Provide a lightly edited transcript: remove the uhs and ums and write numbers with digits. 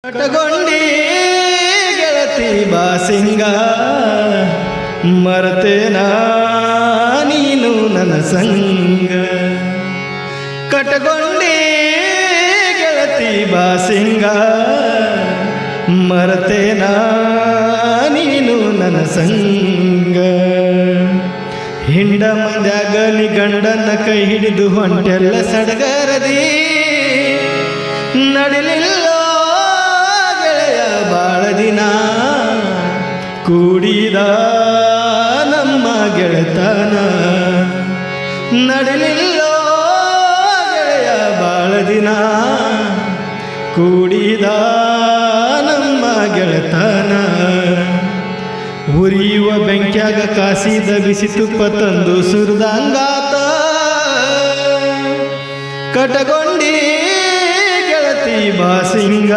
ಕಟಗೊಂಡಿ ಗೆಳತಿ ಬಾಸಿಂಗ ಮರತೇನ ನೀನು ನನ್ನ ಸಂಗ. ಕಟಗೊಂಡಿ ಗೆಳತಿ ಬಾಸಿಂಗ ಮರತೇನ ನೀನು ನನ್ನ ಸಂಗ. ಹಿಂಡ ಮಂದ್ಯಾಗ ನೀ ಗಂಡನ ಕೈ ಹಿಡಿದು ಹೊಂಟೆಲ್ಲ ಸಡಗರದಿ ನಡಿಲಿಲ್ಲ ಗೆಳೆಯ ಬಾಳ ದಿನ ಕೂಡಿದ ನಮ್ಮ ಗೆಳೆತನ. ನಡಿಲಿಲ್ಲ ಗೆಳೆಯ ಬಾಳ ದಿನ ಕೂಡಿದ ನಮ್ಮ ಗೆಳೆತನ. ಉರಿಯುವ ಬೆಂಕ್ಯಾಗ ಕಾಸಿದ ಬಿಸಿ ತುಪ್ಪ ತಂದು ಸುರಿದಂಗಾತ. ಕಟಗೊಂಡಿ ಗೆಳತಿ ಬಾಸಿಂಗ